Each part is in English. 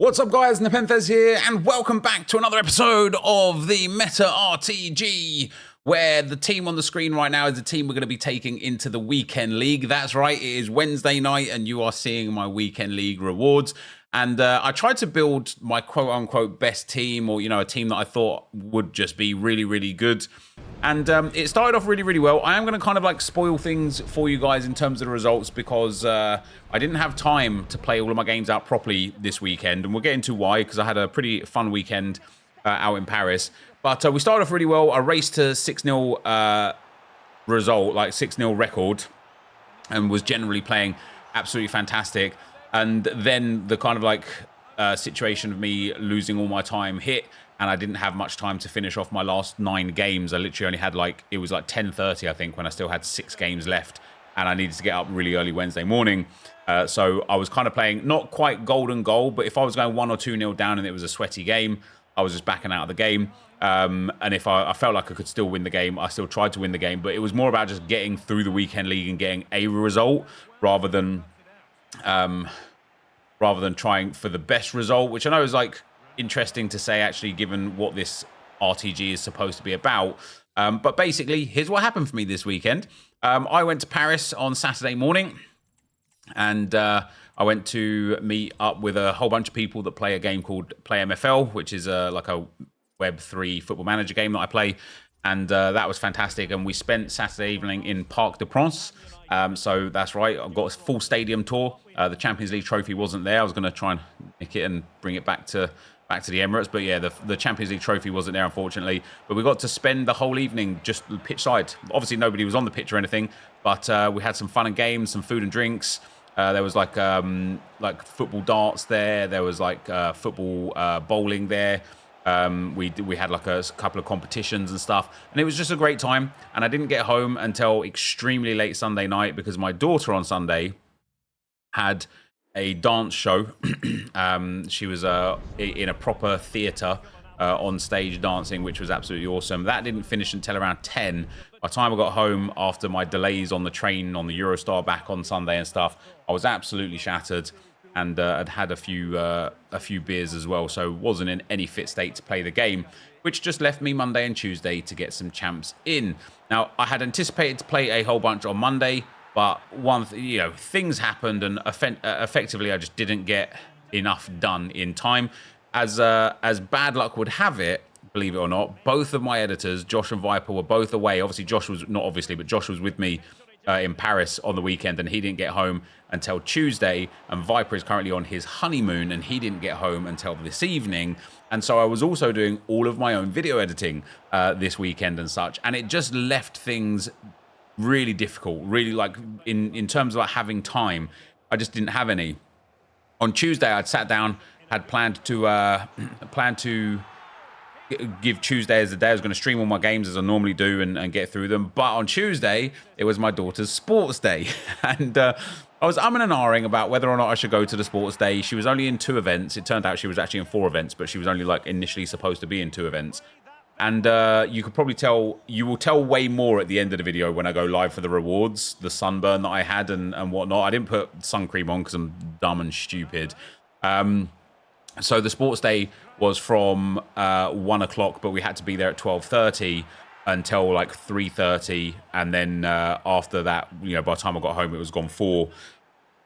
What's up guys, NepentheZ here, and welcome back to another episode of the Meta RTG, where the team on the screen right now is the team we're going to be taking into the Weekend League. That's right, it is Wednesday night, and you are seeing my Weekend League rewards. And I tried to build my quote-unquote best team, or, a team that I thought would just be really, really good. And it started off really, really well. I am going to kind of like spoil things for you guys in terms of the results because I didn't have time to play all of my games out properly this weekend. And we'll get into why, because I had a pretty fun weekend out in Paris. But we started off really well. I raced to 6-0 result, like 6-0 record, and was generally playing absolutely fantastic. And then the kind of like situation of me losing all my time hit, and I didn't have much time to finish off my last 9 games. I literally only had it was like 10:30, I think, when I still had 6 games left, and I needed to get up really early Wednesday morning. So I was kind of playing not quite golden goal, but if I was going 1 or 2-0 down and it was a sweaty game, I was just backing out of the game. And if I felt like I could still win the game, I still tried to win the game. But it was more about just getting through the Weekend League and getting a result rather than trying for the best result, which I know is like interesting to say actually, given what this RTG is supposed to be about. But basically, here's what happened for me this weekend. I went to Paris on Saturday morning, and I went to meet up with a whole bunch of people that play a game called Play MFL, which is like a Web3 football manager game that I play. And that was fantastic. And we spent Saturday evening in Parc de France. So that's right, I've got a full stadium tour. The Champions League trophy wasn't there. I was going to try and nick it and bring it back to the Emirates. But yeah, the Champions League trophy wasn't there, unfortunately. But we got to spend the whole evening just pitch side. Obviously, nobody was on the pitch or anything. But we had some fun and games, some food and drinks. There was like football darts there. There was like football bowling there. We had like a couple of competitions and stuff, and it was just a great time. And I didn't get home until extremely late Sunday night because my daughter on Sunday had a dance show. She was in a proper theatre on stage dancing, which was absolutely awesome. That didn't finish until around 10. By the time I got home after my delays on the train on the Eurostar back on Sunday and stuff, I was absolutely shattered. And I'd had a few beers as well, so wasn't in any fit state to play the game, which just left me Monday and Tuesday to get some champs in. Now, I had anticipated to play a whole bunch on Monday, but things happened, and effectively I just didn't get enough done in time. As bad luck would have it, believe it or not, both of my editors, Josh and Viper, were both away. Obviously, Josh was not obviously, but Josh was with me in Paris on the weekend, and he didn't get home until Tuesday, and Viper is currently on his honeymoon, and he didn't get home until this evening. And so I was also doing all of my own video editing this weekend and such, and it just left things really difficult, really, like in terms of like having time. I just didn't have any. On Tuesday, I'd sat down, had planned to give Tuesday as the day I was going to stream all my games as I normally do and get through them. But on Tuesday, it was my daughter's sports day. And I was umming and ahhing about whether or not I should go to the sports day. She was only in 2 events. It turned out she was actually in 4 events, but she was only like initially supposed to be in 2 events. And you could probably tell, you will tell way more at the end of the video when I go live for the rewards, the sunburn that I had and whatnot. I didn't put sun cream on because I'm dumb and stupid. So the sports day was from 1 o'clock, but we had to be there at 12:30 until like 3:30, and then after that, by the time I got home, it was gone 4.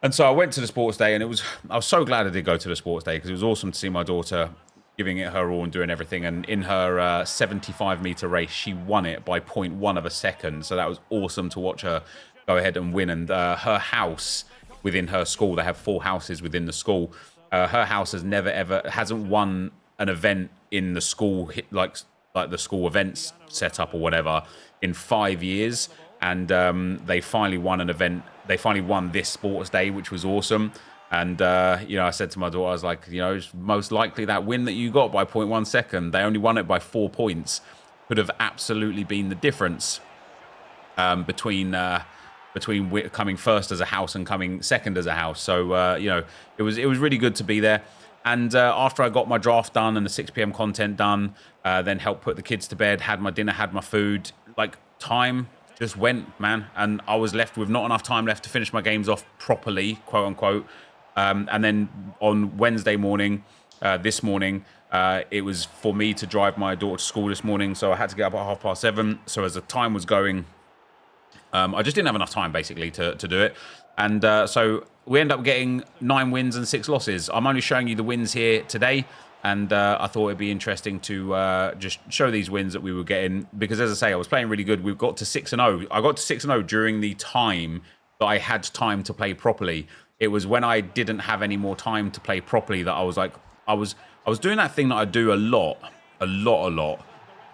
And so I went to the sports day, and I was so glad I did go to the sports day because it was awesome to see my daughter giving it her all and doing everything. And in her 75-meter race, she won it by 0.1 of a second. So that was awesome to watch her go ahead and win. And her house within her school, they have 4 houses within the school. Her house hasn't won an event in the school, like the school events setup or whatever, in 5 years. And they finally won an event. They finally won this sports day, which was awesome. And, I said to my daughter, I was like, it's most likely that win that you got by 0.1 second. They only won it by 4 points. Could have absolutely been the difference between coming first as a house and coming second as a house. So, it was really good to be there. And after I got my draft done and the 6 p.m. content done, then helped put the kids to bed, had my dinner, had my food, like time just went, man. And I was left with not enough time left to finish my games off properly, quote unquote. And then on Wednesday morning, this morning. It was for me to drive my daughter to school this morning, so I had to get up at 7:30. So as the time was going, I just didn't have enough time, basically, to do it. And so we end up getting 9 wins and 6 losses. I'm only showing you the wins here today, and I thought it'd be interesting to just show these wins that we were getting, because, as I say, I was playing really good. We've got to 6-0. I got to 6-0 during the time that I had time to play properly. It was when I didn't have any more time to play properly that I was like, I was doing that thing that I do a lot,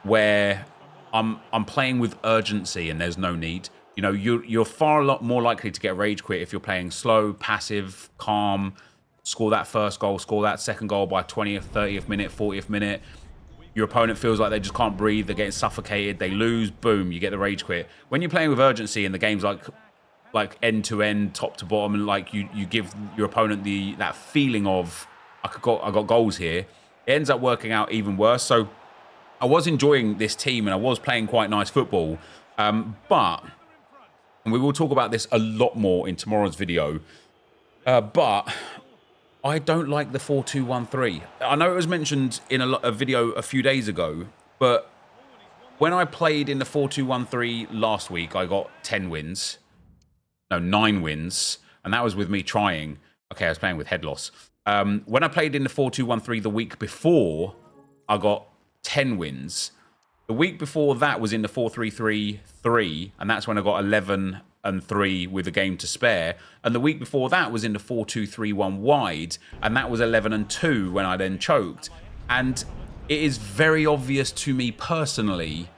where I'm playing with urgency and there's no need. You know, you're far a lot more likely to get rage quit if you're playing slow, passive, calm, score that first goal, score that second goal by 20th, 30th minute, 40th minute. Your opponent feels like they just can't breathe, they're getting suffocated, they lose, boom, you get the rage quit. When you're playing with urgency and the game's like end to end, top to bottom, and like you give your opponent that feeling of I got goals here, it ends up working out even worse. So I was enjoying this team and I was playing quite nice football, but and we will talk about this a lot more in tomorrow's video, but I don't like the 4-2-1-3. I know it was mentioned in a video a few days ago, but when I played in the 4-2-1-3 last week, I got 10 wins. No, 9 wins, and that was with me trying. Okay, I was playing with head loss. When I played in the 4-2-1-3 the week before, I got 10 wins. The week before that was in the 4-3-3-3, and that's when I got 11-3 with a game to spare. And the week before that was in the 4-2-3-1 wide, and that was 11-2 when I then choked. And it is very obvious to me personally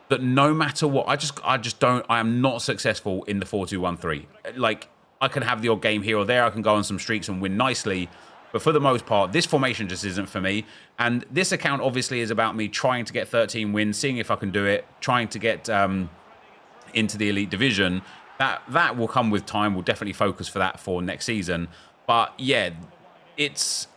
that no matter what, I am not successful in the 4-2-1-3. Like, I can have the odd game here or there, I can go on some streaks and win nicely, but for the most part, this formation just isn't for me. And this account obviously is about me trying to get 13 wins, seeing if I can do it, trying to get into the elite division. That will come with time. We'll definitely focus for that for next season. But yeah, it's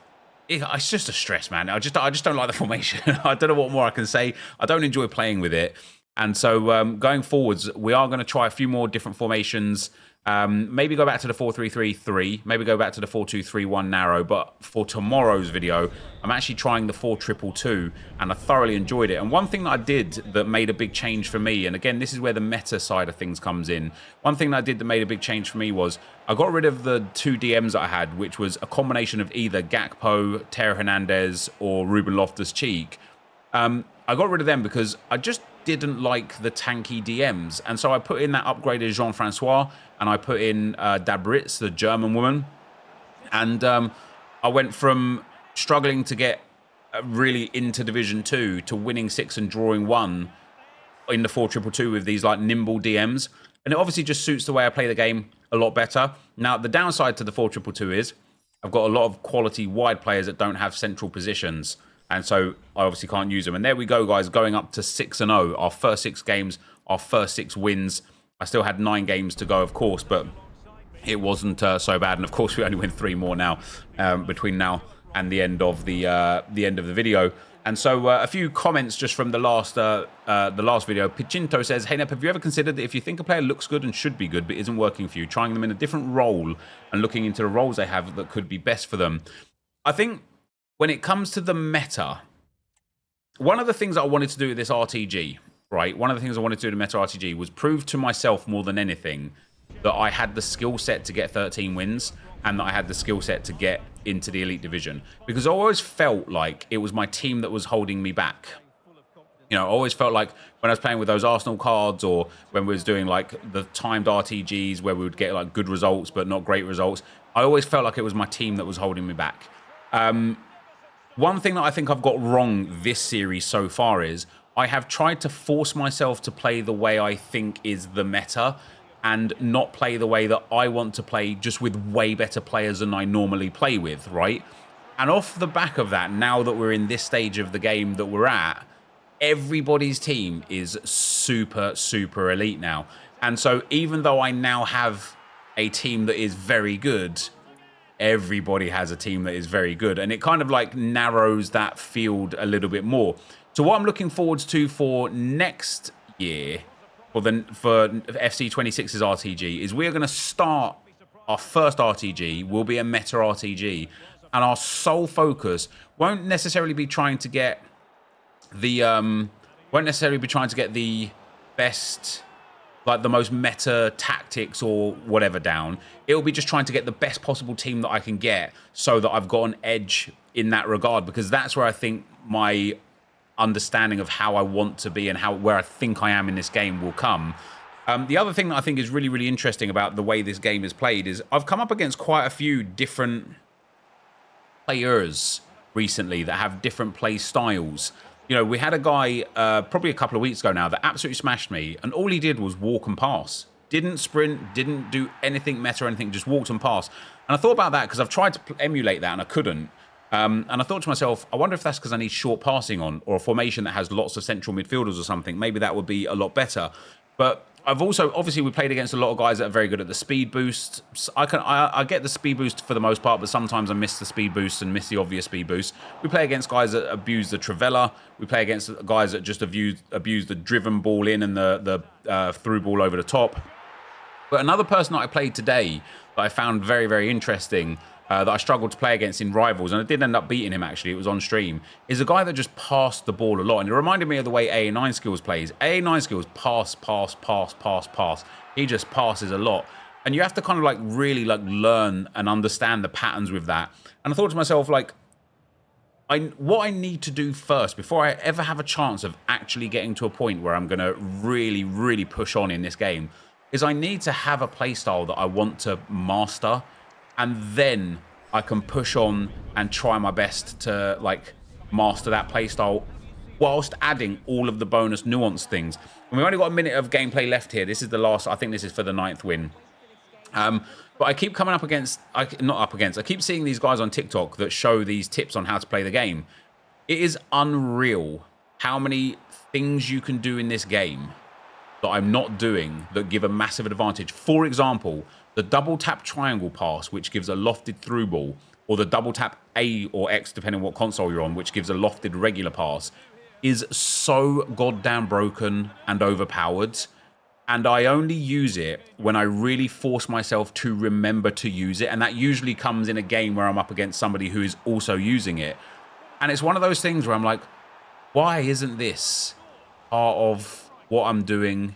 just a stress, man. I just don't like the formation. I don't know what more I can say. I don't enjoy playing with it. And so going forwards, we are going to try a few more different formations. Maybe go back to the 4-3-3-3. Maybe go back to the 4-2-3-1 narrow. But for tomorrow's video, I'm actually trying the 4-2-2-2, and I thoroughly enjoyed it. And one thing that I did that made a big change for me, and again, this is where the meta side of things comes in. One thing that I did that made a big change for me was I got rid of the 2 DMs that I had, which was a combination of either Gakpo, Teo Hernandez, or Ruben Loftus-Cheek. I got rid of them because I just didn't like the tanky DMs. And so I put in that upgraded Jean-Francois, and I put in Dabritz, the German woman. And I went from struggling to get really into Division 2 to winning 6 and drawing 1 in the 4-2-2 with these like nimble DMs. And it obviously just suits the way I play the game a lot better. Now, the downside to the 4-2-2 is I've got a lot of quality wide players that don't have central positions. And so I obviously can't use them. And there we go, guys, going up to 6-0. Our first 6 games, our first 6 wins. I still had 9 games to go, of course, but it wasn't so bad. And of course, we only win 3 more now between now and the end of the video. And so a few comments just from the last video. Pichinto says, "Hey Nep, have you ever considered that if you think a player looks good and should be good but isn't working for you, trying them in a different role and looking into the roles they have that could be best for them?" I think when it comes to the meta, one of the things that I wanted to do with this RTG, right? One of the things I wanted to do with the meta RTG was prove to myself more than anything that I had the skill set to get 13 wins and that I had the skill set to get into the elite division. Because I always felt like it was my team that was holding me back. You know, I always felt like when I was playing with those Arsenal cards, or when we was doing like the timed RTGs where we would get like good results but not great results, I always felt like it was my team that was holding me back. One thing that I think I've got wrong this series so far is I have tried to force myself to play the way I think is the meta and not play the way that I want to play, just with way better players than I normally play with, right? And off the back of that, now that we're in this stage of the game that we're at, everybody's team is super, super elite now. And so even though I now have a team that is very good, everybody has a team that is very good, and it kind of like narrows that field a little bit more. So what I'm looking forward to for next year, for FC26's RTG, is we're going to start our first RTG will be a meta RTG, and our sole focus won't necessarily be trying to get the best, like the most meta tactics or whatever down. It'll be just trying to get the best possible team that I can get so that I've got an edge in that regard, because that's where I think my understanding of how I want to be and where I think I am in this game will come. The other thing that I think is really, really interesting about the way this game is played is I've come up against quite a few different players recently that have different play styles. You know, we had a guy probably a couple of weeks ago now that absolutely smashed me, and all he did was walk and pass. Didn't sprint, didn't do anything meta or anything, just walked and passed. And I thought about that because I've tried to emulate that and I couldn't. And I thought to myself, I wonder if that's because I need short passing on, or a formation that has lots of central midfielders or something. Maybe that would be a lot better. But I've also, obviously, we played against a lot of guys that are very good at the speed boost. I get the speed boost for the most part, but sometimes I miss the speed boost and miss the obvious speed boost. We play against guys that abuse the Trivela. We play against guys that just abuse the driven ball in and the through ball over the top. But another person that I played today that I found very, very interesting, that I struggled to play against in Rivals, and I did end up beating him actually, it was on stream, is a guy that just passed the ball a lot. And it reminded me of the way AA9 Skills plays. AA9 Skills pass, pass, pass, pass, pass. He just passes a lot. And you have to kind of like really like learn and understand the patterns with that. And I thought to myself, like, what I need to do first before I ever have a chance of actually getting to a point where I'm going to really, really push on in this game is I need to have a play style that I want to master, and then I can push on and try my best to like master that play style whilst adding all of the bonus nuance things. And we've only got a minute of gameplay left here. This is the last, I think this is for the 9th win. But I keep coming up against, I keep seeing these guys on TikTok that show these tips on how to play the game. It is unreal how many things you can do in this game that I'm not doing that give a massive advantage. For example, the double tap triangle pass, which gives a lofted through ball, or the double tap A or X, depending on what console you're on, which gives a lofted regular pass, is so goddamn broken and overpowered. And I only use it when I really force myself to remember to use it. And that usually comes in a game where I'm up against somebody who is also using it. And it's one of those things where I'm like, why isn't this part of what I'm doing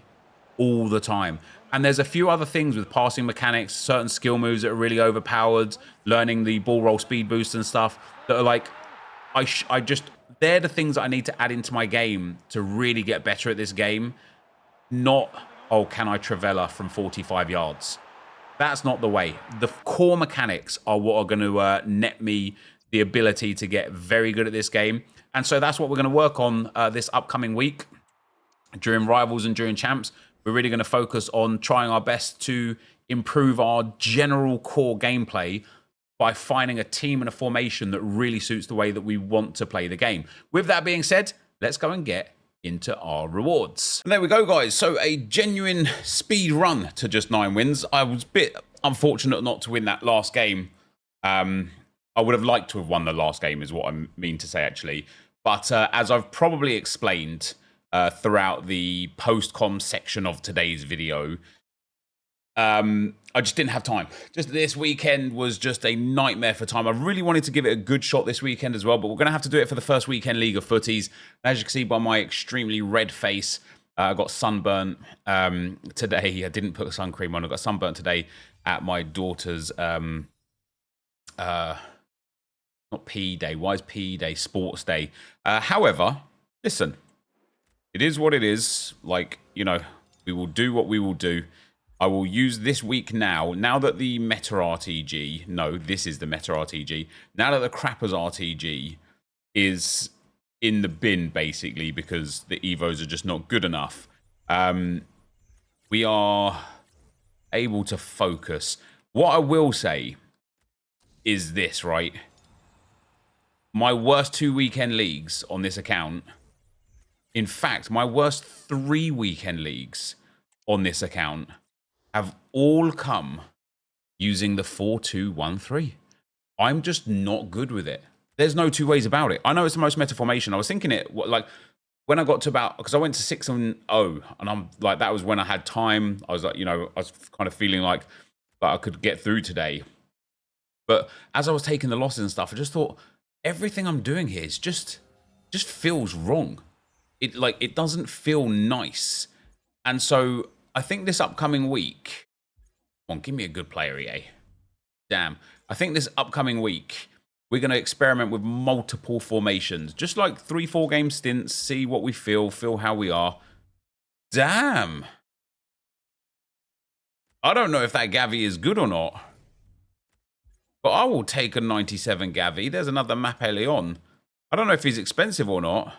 all the time? And there's a few other things with passing mechanics, certain skill moves that are really overpowered, learning the ball roll speed boost and stuff that are like, they're the things that I need to add into my game to really get better at this game. Not, oh, can I Trivela from 45 yards? That's not the way. The core mechanics are what are going to net me the ability to get very good at this game. And so that's what we're going to work on this upcoming week. During Rivals and during Champs, we're really going to focus on trying our best to improve our general core gameplay by finding a team and a formation that really suits the way that we want to play the game. With that being said, let's go and get into our rewards. And there we go, guys. So a genuine speed run to just 9 wins. I was a bit unfortunate not to win that last game. I would have liked to have won the last game is what I mean to say, actually. But as I've probably explained throughout the post-com section of today's video, I just didn't have time. Just this weekend was just a nightmare for time. I really wanted to give it a good shot this weekend as well, but we're going to have to do it for the first weekend League of Footies. As you can see by my extremely red face, I got sunburnt today. I didn't put sun cream on. I got sunburnt today at my daughter's, not PE day. Why is PE day? Sports day. However, listen, it is what it is. Like, you know, we will do what we will do. I will use this week now that the Meta RTG, no, this is the Meta RTG, now that the Crappers RTG is in the bin, basically, because the Evos are just not good enough, we are able to focus. What I will say is this, right? My worst 2 weekend leagues on this account, in fact, my worst 3 weekend leagues on this account have all come using the 4-2-1-3. I'm just not good with it. There's no two ways about it. I know it's the most meta formation. I was thinking it, like, when I got to about, because I went to 6-0, and I'm like, that was when I had time. I was like, you know, I was kind of feeling like I could get through today. But as I was taking the losses and stuff, I just thought everything I'm doing here is just feels wrong. It doesn't feel nice. And so I think this upcoming week, come on, give me a good player, EA. Damn. I think this upcoming week, we're going to experiment with multiple formations. Just like 3-4 game stints, see what we feel how we are. Damn. I don't know if that Gavi is good or not. But I will take a 97 Gavi. There's another Map Leon. I don't know if he's expensive or not.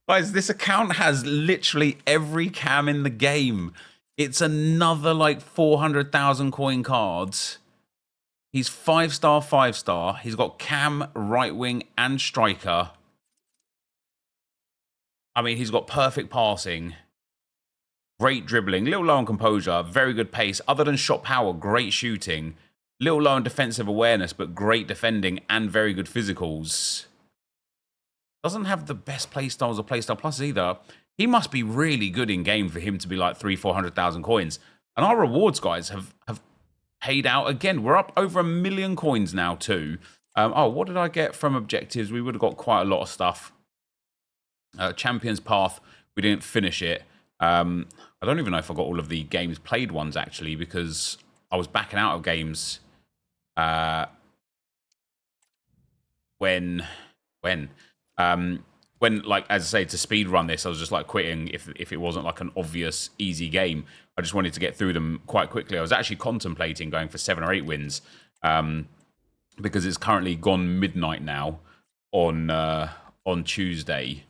Guys, this account has literally every cam in the game. It's another like 400,000 coin cards. He's 5-star, 5-star. He's got cam, right wing, and striker. I mean, he's got perfect passing. Great dribbling. Little low on composure. Very good pace. Other than shot power, great shooting. Little low on defensive awareness, but great defending and very good physicals. Doesn't have the best playstyles or playstyle plus either. He must be really good in game for him to be like 300,000-400,000 coins. And our rewards, guys, have paid out again. We're up over 1 million coins now too. Oh, what did I get from objectives? We would have got quite a lot of stuff. Champions Path, we didn't finish it. I don't even know if I got all of the games played ones actually, because I was backing out of games when like, as I say, to speed run this, I was just like quitting if it wasn't like an obvious easy game. I just wanted to get through them quite quickly. I was actually contemplating going for 7 or 8 wins because it's currently gone midnight now on Tuesday.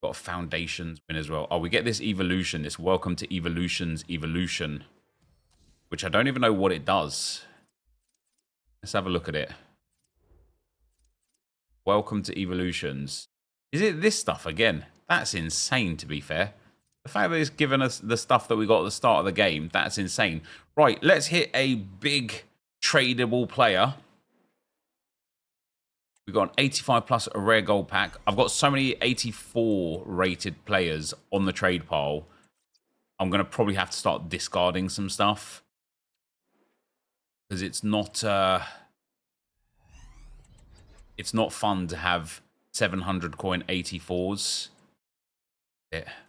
Got a Foundations win as well. Oh, we get this Evolution, this Welcome to Evolution's Evolution, which I don't even know what it does. Let's have a look at it. Welcome to Evolutions. Is it this stuff again? That's insane, to be fair. The fact that it's given us the stuff that we got at the start of the game, that's insane. Right, let's hit a big tradable player. We've got an 85 plus a rare gold pack. I've got so many 84 rated players on the trade pile. I'm going to probably have to start discarding some stuff. Because it's not fun to have 700 coin 84s.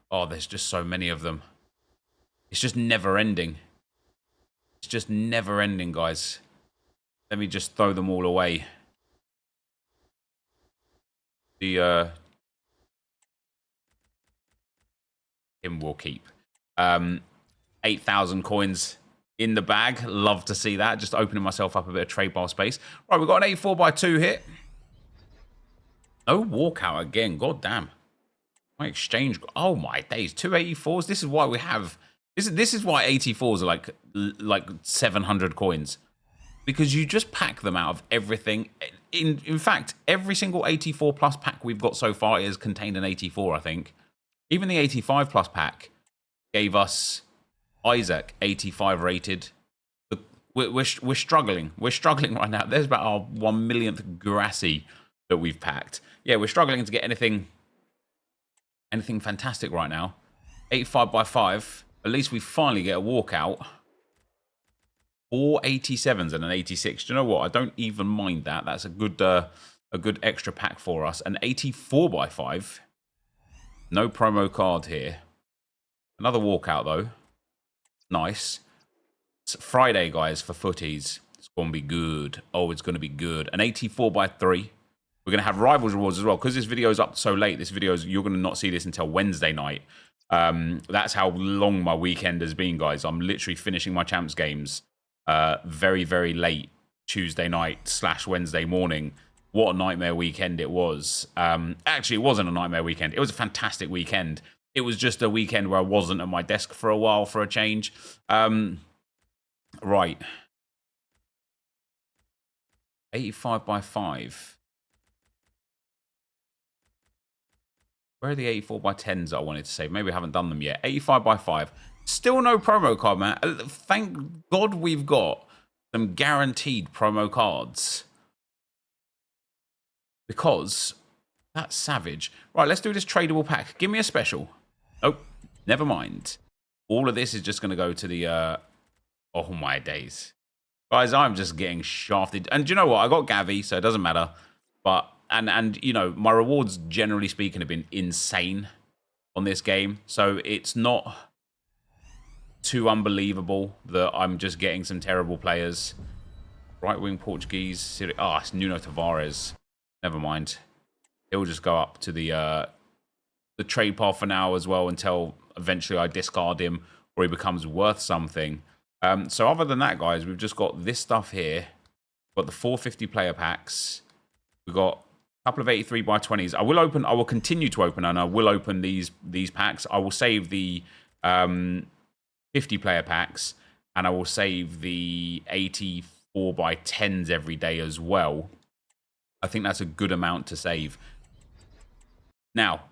Oh, there's just so many of them. It's just never ending. It's just never ending, guys. Let me just throw them all away. The him will keep. 8,000 coins in the bag. Love to see that. Just opening myself up a bit of trade bar space. Right, we've got an 84x2 hit. No walkout again. God damn. My exchange. Oh my days. 2 84s. This is why we have. This is why 84s are like 700 coins, because you just pack them out of everything. In fact, every single 84 plus pack we've got so far has contained an 84. I think even the 85 plus pack gave us Isaac 85 rated. We're struggling. We're struggling right now. There's about our 1 millionth Grassy that we've packed. Yeah, we're struggling to get anything fantastic right now. 85x5. At least we finally get a walkout. 4 87s and an 86. Do you know what? I don't even mind that. That's a good extra pack for us. An 84x5. No promo card here. Another walkout though. Nice. It's Friday, guys, for footies. It's going to be good. Oh, it's going to be good. An 84x3. We're going to have Rivals rewards as well. Because this video is up so late, you're going to not see this until Wednesday night. That's how long my weekend has been, guys. I'm literally finishing my champs games very, very late Tuesday night / Wednesday morning. What a nightmare weekend it was. Actually, it wasn't a nightmare weekend. It was a fantastic weekend. It was just a weekend where I wasn't at my desk for a while for a change. Right. 85x5. Where are the 84x10s that I wanted to save? Maybe I haven't done them yet. 85x5. Still no promo card, man. Thank God we've got some guaranteed promo cards. Because that's savage. Right, let's do this tradable pack. Give me a special. Oh, never mind. All of this is just going to go to the Oh, my days. Guys, I'm just getting shafted. And do you know what? I got Gavi, so it doesn't matter. But, and you know, my rewards, generally speaking, have been insane on this game. So it's not too unbelievable that I'm just getting some terrible players. Right wing Portuguese. Oh, it's Nuno Tavares. Never mind. He'll just go up to the trade path for now as well until eventually I discard him or he becomes worth something. So other than that, guys, we've just got this stuff here. We've got the 450 player packs. We've got a couple of 83 by 20s. I will continue to open, and I will open these packs. I will save the 50 player packs, and I will save the 84 by 10s every day as well. I think that's a good amount to save. Now,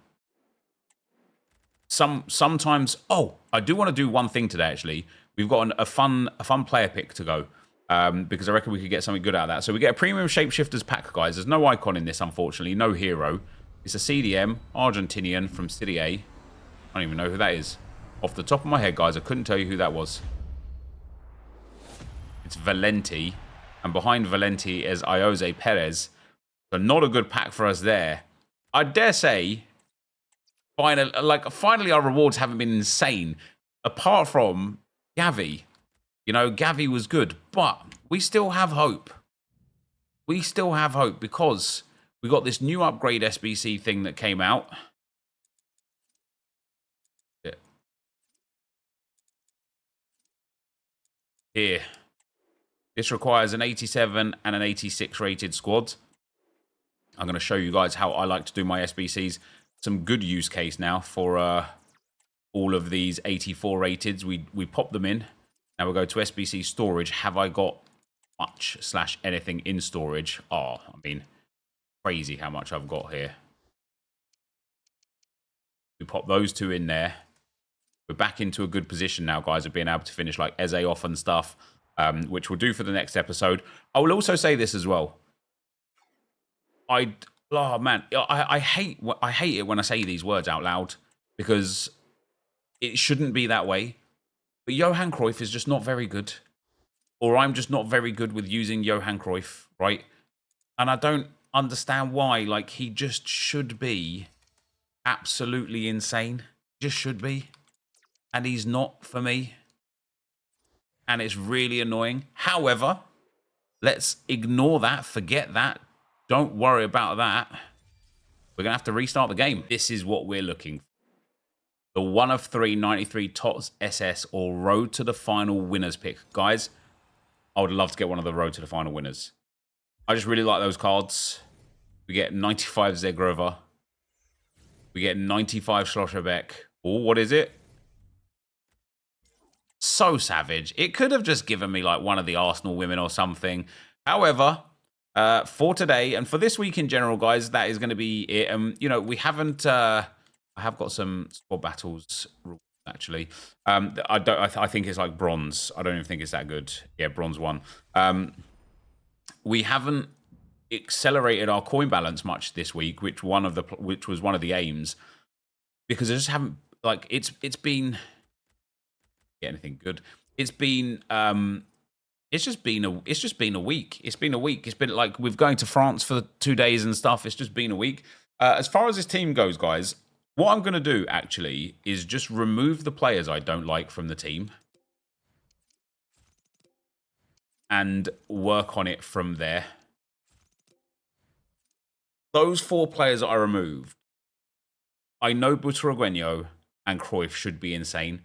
sometimes, oh, I do want to do one thing today, actually. We've got a fun player pick to go, because I reckon we could get something good out of that. So we get a premium shapeshifters pack, guys. There's no icon in this, unfortunately. No hero. It's a CDM, Argentinian from City A. I don't even know who that is. Off the top of my head, guys, I couldn't tell you who that was. It's Valenti. And behind Valenti is Jose Perez. So not a good pack for us there. I dare say, finally our rewards haven't been insane. Apart from Gavi. You know, Gavi was good. But we still have hope. We still have hope because we got this new upgrade SBC thing that came out. Here. This requires an 87 and an 86 rated squad. I'm going to show you guys how I like to do my SBCs. Some good use case now for all of these 84 rateds. We pop them in. Now we'll go to SBC storage. Have I got much / anything in storage? Oh, I mean, crazy how much I've got here. We pop those two in there. We're back into a good position now, guys, of being able to finish like Eze off and stuff, which we'll do for the next episode. I will also say this as well. Oh man, I hate it when I say these words out loud because it shouldn't be that way. But Johan Cruyff is just not very good, or I'm just not very good with using Johan Cruyff, right? And I don't understand why. Like, he just should be absolutely insane. Just should be. And he's not for me. And it's really annoying. However, let's ignore that. Forget that. Don't worry about that. We're going to have to restart the game. This is what we're looking for. The 1 of 3 93 TOTS SS or Road to the Final winners pick. Guys, I would love to get one of the Road to the Final winners. I just really like those cards. We get 95 Zegrova. We get 95 Schlotterbeck. Oh, what is it? So savage. It could have just given me like one of the Arsenal women or something. However, for today and for this week in general, guys, that is going to be it. You know, we haven't. I have got some squad battles actually. I think it's like bronze. I don't even think it's that good. Yeah, bronze 1. We haven't accelerated our coin balance much this week, which was one of the aims, because I just haven't like it's been. Anything good. It's been it's just been a week. It's been a week. It's been like we're going to France for 2 days and stuff. It's just been a week. As far as this team goes, guys, what I'm going to do actually is just remove the players I don't like from the team and work on it from there. Those 4 players that I removed, I know Butragueño and Cruyff should be insane.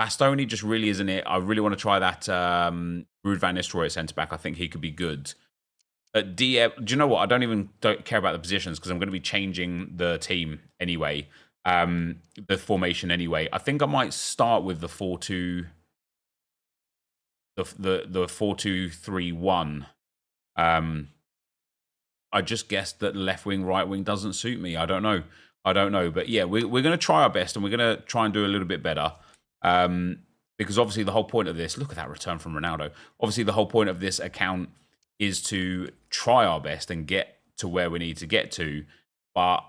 Bastoni just really isn't it. I really want to try that Ruud van Nistelrooy at centre-back. I think he could be good. At DM, do you know what? I don't care about the positions because I'm going to be changing the team anyway. The formation anyway. I think I might start with the 4-2... The 4-2-3-1. I just guessed that left wing, right wing doesn't suit me. I don't know. But yeah, we're going to try our best and we're going to try and do a little bit better. Because obviously the whole point of this, look at that return from Ronaldo. Obviously the whole point of this account is to try our best and get to where we need to get to. But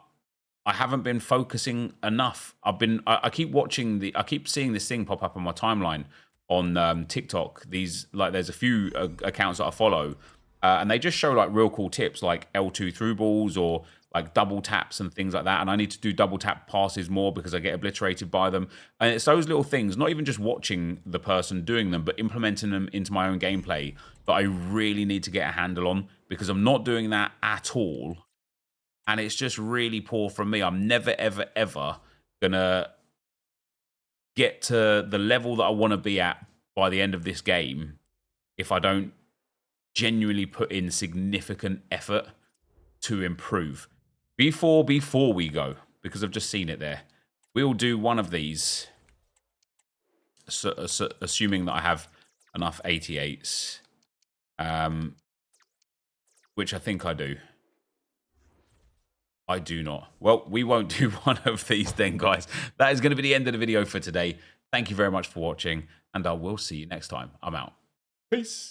I haven't been focusing enough. I keep seeing this thing pop up on my timeline on TikTok. These, like, there's a few accounts that I follow, and they just show like real cool tips, like L2 through balls or like double taps and things like that. And I need to do double tap passes more because I get obliterated by them. And it's those little things, not even just watching the person doing them, but implementing them into my own gameplay, that I really need to get a handle on, because I'm not doing that at all. And it's just really poor from me. I'm never, ever, ever gonna get to the level that I want to be at by the end of this game if I don't genuinely put in significant effort to improve. Before we go, because I've just seen it there, we'll do one of these, assuming that I have enough 88s, which I think I do. I do not. Well, we won't do one of these then, guys. That is going to be the end of the video for today. Thank you very much for watching, and I will see you next time. I'm out. Peace.